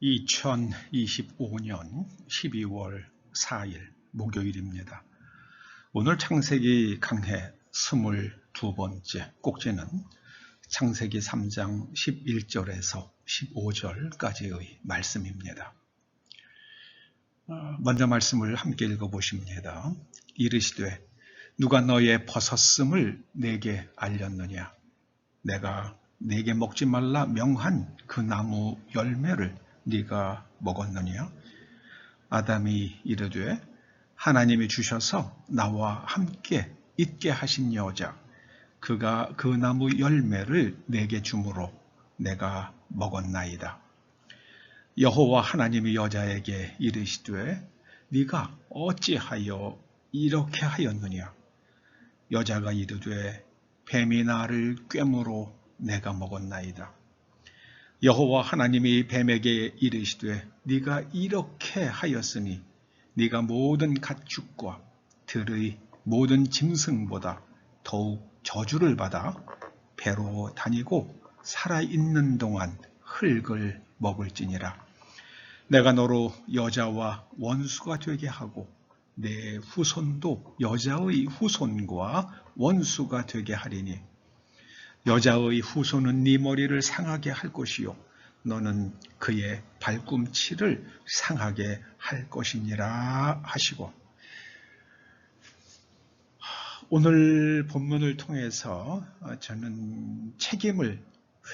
2025년 12월 4일 목요일입니다. 오늘 창세기 강해 22번째 꼭지는 창세기 3장 11절에서 15절까지의 말씀입니다. 먼저 말씀을 함께 읽어보십니다. 이르시되 누가 너의 벗었음을 내게 알렸느냐? 내가 내게 먹지 말라 명한 그 나무 열매를 네가 먹었느냐? 아담이 이르되 하나님이 주셔서 나와 함께 있게 하신 여자 그가 그 나무 열매를 내게 주므로 내가 먹었나이다. 여호와 하나님이 여자에게 이르시되 네가 어찌하여 이렇게 하였느냐? 여자가 이르되 뱀이 나를 꿰므로 내가 먹었나이다. 여호와 하나님이 뱀에게 이르시되 네가 이렇게 하였으니 네가 모든 가축과 들의 모든 짐승보다 더욱 저주를 받아 배로 다니고 살아있는 동안 흙을 먹을지니라. 내가 너로 여자와 원수가 되게 하고 내 후손도 여자의 후손과 원수가 되게 하리니 여자의 후손은 네 머리를 상하게 할 것이요 너는 그의 발꿈치를 상하게 할 것이니라 하시고, 오늘 본문을 통해서 저는 책임을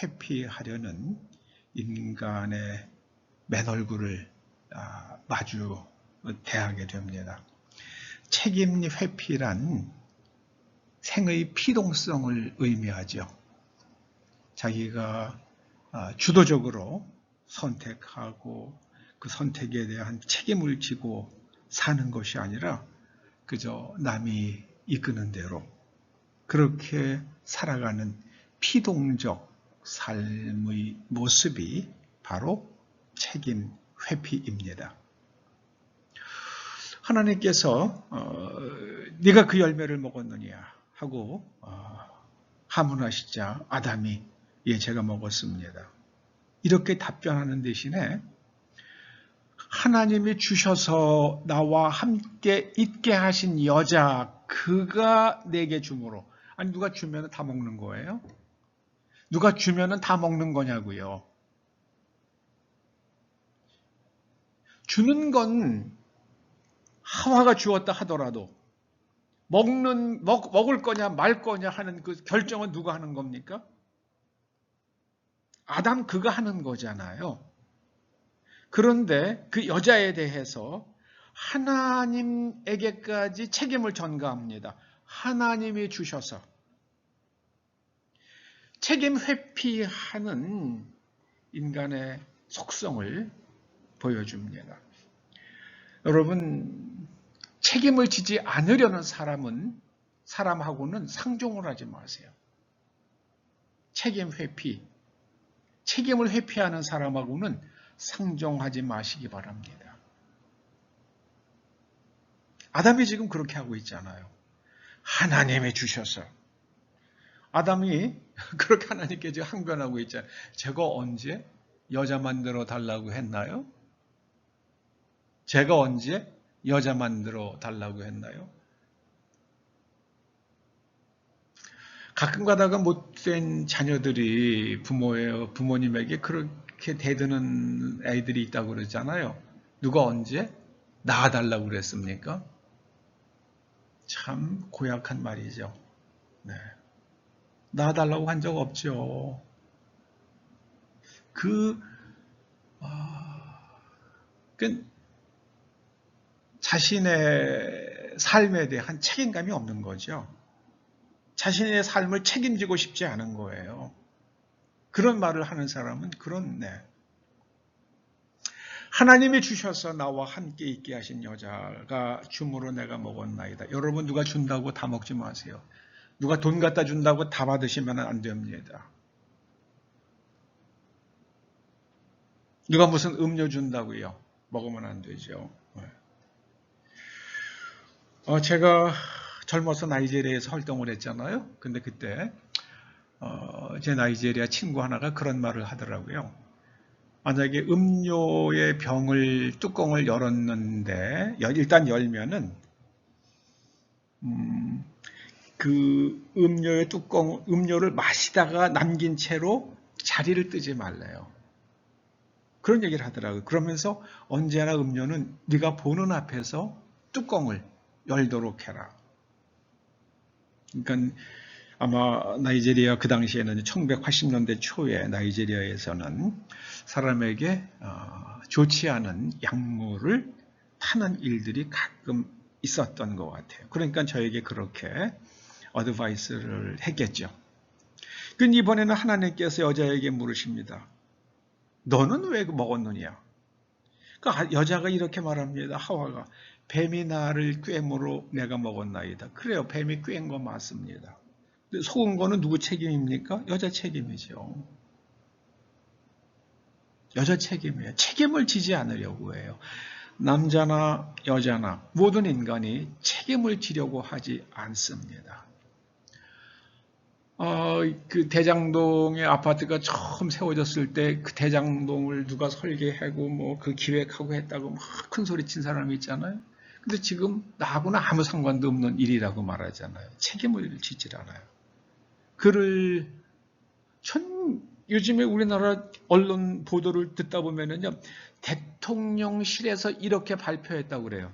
회피하려는 인간의 맨 얼굴을 마주 대하게 됩니다. 책임 회피란 생의 피동성을 의미하죠. 자기가 주도적으로 선택하고 그 선택에 대한 책임을 지고 사는 것이 아니라 그저 남이 이끄는 대로 그렇게 살아가는 피동적 삶의 모습이 바로 책임 회피입니다. 하나님께서 네가 그 열매를 먹었느냐 하고 하문하시자 아담이 예, 제가 먹었습니다. 이렇게 답변하는 대신에 하나님이 주셔서 나와 함께 있게 하신 여자 그가 내게 주므로, 아니 누가 주면 다 먹는 거예요? 누가 주면 다 먹는 거냐고요? 주는 건 하와가 주었다 하더라도 먹을 거냐 말 거냐 하는 그 결정은 누가 하는 겁니까? 아담 그가 하는 거잖아요. 그런데 그 여자에 대해서 하나님에게까지 책임을 전가합니다. 하나님이 주셔서 책임 회피하는 인간의 속성을 보여줍니다. 여러분, 책임을 지지 않으려는 사람하고는 상종을 하지 마세요. 책임 회피, 책임을 회피하는 사람하고는 상종하지 마시기 바랍니다. 아담이 지금 그렇게 하고 있잖아요. 하나님이 주셔서. 아담이 그렇게 하나님께 지금 항변하고 있잖아요. 제가 언제 여자 만들어 달라고 했나요? 제가 언제 여자 만들어 달라고 했나요? 가끔 가다가 못된 자녀들이 부모님에게 그렇게 대드는 애들이 있다고 그러잖아요. 누가 언제 낳아달라고 그랬습니까? 참 고약한 말이죠. 네. 낳아달라고 한 적 없죠. 자신의 삶에 대한 책임감이 없는 거죠. 자신의 삶을 책임지고 싶지 않은 거예요. 그런 말을 하는 사람은 하나님이 주셔서 나와 함께 있게 하신 여자가 줌으로 내가 먹었나이다. 여러분 누가 준다고 다 먹지 마세요. 누가 돈 갖다 준다고 다 받으시면 안 됩니다. 누가 무슨 음료 준다고요? 먹으면 안 되죠. 제가 젊어서 나이지리아에서 활동을 했잖아요. 근데 그때 제 나이지리아 친구 하나가 그런 말을 하더라고요. 만약에 음료의 병을 뚜껑을 열었는데 일단 열면은 그 음료의 음료를 마시다가 남긴 채로 자리를 뜨지 말래요. 그런 얘기를 하더라고요. 그러면서 언제나 음료는 네가 보는 앞에서 뚜껑을 열도록 해라. 그러니까 아마 나이지리아 그 당시에는 1980년대 초에 나이지리아에서는 사람에게 좋지 않은 약물을 파는 일들이 가끔 있었던 것 같아요. 그러니까 저에게 그렇게 어드바이스를 했겠죠. 근데 이번에는 하나님께서 여자에게 물으십니다. 너는 왜 먹었느냐? 그러니까 여자가 이렇게 말합니다. 하와가 뱀이 나를 꿰므로 내가 먹었나이다. 그래요. 뱀이 꿰인 거 맞습니다. 속은 거는 누구 책임입니까? 여자 책임이죠. 여자 책임이에요. 책임을 지지 않으려고 해요. 남자나 여자나 모든 인간이 책임을 지려고 하지 않습니다. 그 대장동의 아파트가 처음 세워졌을 때 그 대장동을 누가 설계하고 뭐 그 기획하고 했다고 막 큰 소리 친 사람이 있잖아요. 근데 지금 나하고는 아무 상관도 없는 일이라고 말하잖아요. 책임을 지질 않아요. 그를 요즘에 우리나라 언론 보도를 듣다 보면은요, 대통령실에서 이렇게 발표했다고 그래요.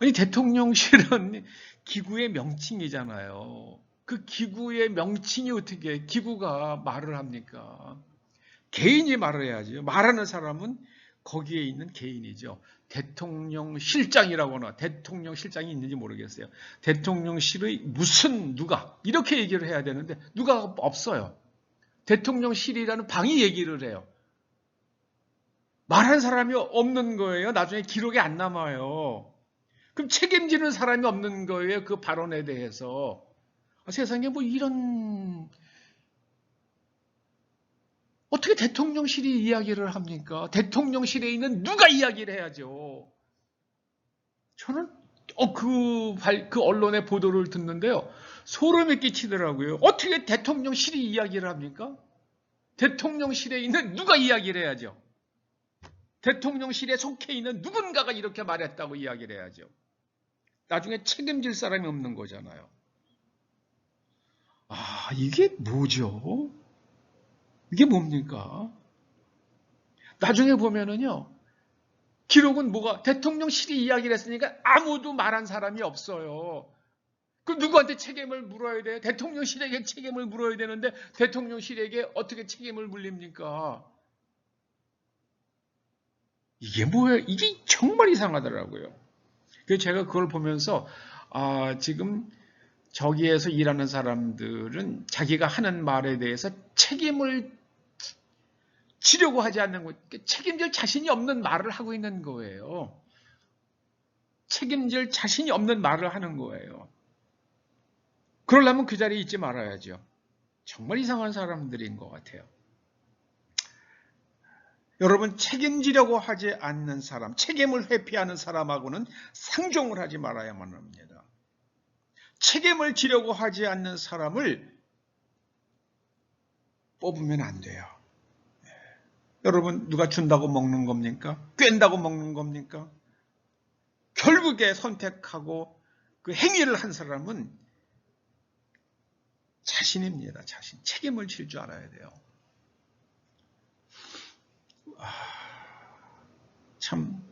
아니, 대통령실은 기구의 명칭이잖아요. 그 기구의 명칭이 어떻게 기구가 말을 합니까? 개인이 말을 해야죠. 말하는 사람은 거기에 있는 개인이죠. 대통령실장이라거나 대통령실장이 있는지 모르겠어요. 대통령실의 무슨 누가 이렇게 얘기를 해야 되는데 누가 없어요. 대통령실이라는 방이 얘기를 해요. 말한 사람이 없는 거예요. 나중에 기록이 안 남아요. 그럼 책임지는 사람이 없는 거예요. 그 발언에 대해서. 세상에 뭐 이런 어떻게 대통령실이 이야기를 합니까? 대통령실에 있는 누가 이야기를 해야죠. 저는 그 언론의 보도를 듣는데요. 소름이 끼치더라고요. 어떻게 대통령실이 이야기를 합니까? 대통령실에 있는 누가 이야기를 해야죠. 대통령실에 속해 있는 누군가가 이렇게 말했다고 이야기를 해야죠. 나중에 책임질 사람이 없는 거잖아요. 이게 뭐죠? 이게 뭡니까? 나중에 보면은요, 기록은 뭐가 대통령실이 이야기를 했으니까 아무도 말한 사람이 없어요. 그 누구한테 책임을 물어야 돼요? 대통령실에게 책임을 물어야 되는데 대통령실에게 어떻게 책임을 물립니까? 이게 뭐예요? 이게 정말 이상하더라고요. 그래서 제가 그걸 보면서 지금 저기에서 일하는 사람들은 자기가 하는 말에 대해서 책임을 지려고 하지 않는 거, 책임질 자신이 없는 말을 하고 있는 거예요. 책임질 자신이 없는 말을 하는 거예요. 그러려면 그 자리에 있지 말아야죠. 정말 이상한 사람들인 것 같아요. 여러분, 책임지려고 하지 않는 사람, 책임을 회피하는 사람하고는 상종을 하지 말아야만 합니다. 책임을 지려고 하지 않는 사람을 뽑으면 안 돼요. 여러분, 누가 준다고 먹는 겁니까? 꿰다고 먹는 겁니까? 결국에 선택하고 그 행위를 한 사람은 자신입니다. 자신. 책임을 질 줄 알아야 돼요. 참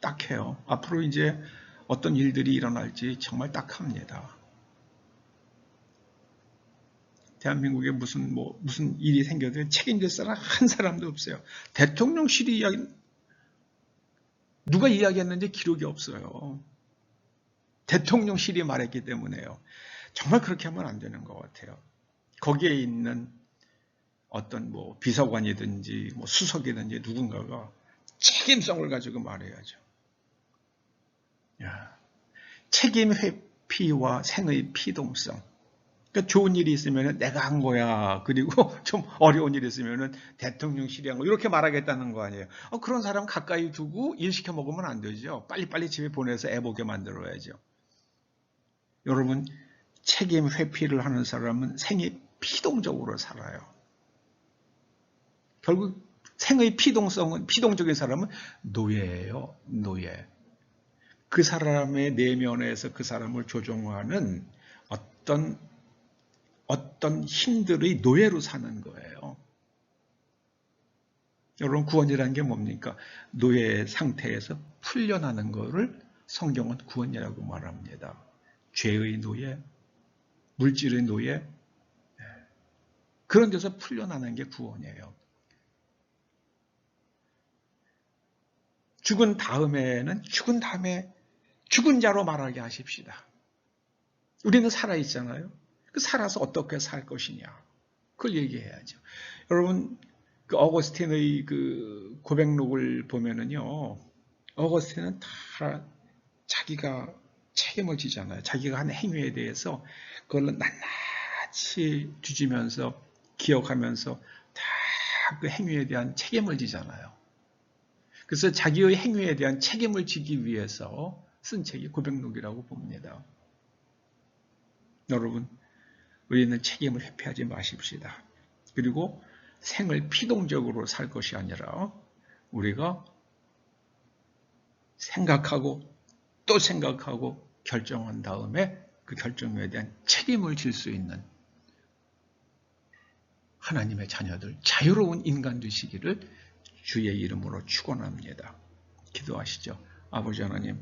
딱해요. 앞으로 이제 어떤 일들이 일어날지 정말 딱합니다. 대한민국에 무슨 일이 생겨도 책임질 사람 한 사람도 없어요. 대통령실이 누가 이야기했는지 기록이 없어요. 대통령실이 말했기 때문에요. 정말 그렇게 하면 안 되는 것 같아요. 거기에 있는 어떤 비서관이든지 수석이든지 누군가가 책임성을 가지고 말해야죠. 책임 회피와 생의 피동성. 그러니까 좋은 일이 있으면 내가 한 거야. 그리고 좀 어려운 일이 있으면 대통령실이 한 거. 이렇게 말하겠다는 거 아니에요. 그런 사람 가까이 두고 일 시켜 먹으면 안 되죠. 빨리빨리 집에 보내서 애 보게 만들어야죠. 여러분, 책임 회피를 하는 사람은 생이 피동적으로 살아요. 결국 생의 피동적인 사람은 노예예요. 노예. 그 사람의 내면에서 그 사람을 조종하는 어떤 힘들의 노예로 사는 거예요. 여러분, 구원이라는 게 뭡니까? 노예 상태에서 풀려나는 것을 성경은 구원이라고 말합니다. 죄의 노예, 물질의 노예, 그런 데서 풀려나는 게 구원이에요. 죽은 다음에 죽은 자로 말하게 하십시다. 우리는 살아있잖아요. 그 살아서 어떻게 살 것이냐. 그걸 얘기해야죠. 여러분, 그 어거스틴의 그 고백록을 보면은요, 어거스틴은 다 자기가 책임을 지잖아요. 자기가 한 행위에 대해서 그걸 낱낱이 뒤지면서 기억하면서 다 그 행위에 대한 책임을 지잖아요. 그래서 자기의 행위에 대한 책임을 지기 위해서 쓴 책이 고백록이라고 봅니다. 여러분, 우리는 책임을 회피하지 마십시다. 그리고 생을 피동적으로 살 것이 아니라 우리가 생각하고 또 생각하고 결정한 다음에 그 결정에 대한 책임을 질 수 있는 하나님의 자녀들, 자유로운 인간 되시기를 주의 이름으로 축원합니다. 기도하시죠. 아버지 하나님,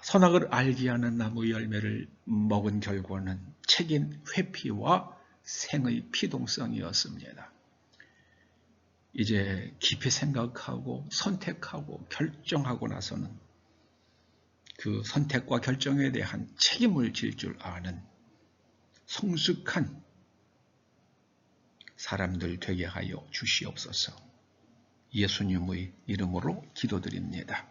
선악을 알게 하는 나무 열매를 먹은 결과는 책임 회피와 생의 피동성이었습니다. 이제 깊이 생각하고 선택하고 결정하고 나서는 그 선택과 결정에 대한 책임을 질 줄 아는 성숙한 사람들 되게 하여 주시옵소서. 예수님의 이름으로 기도드립니다.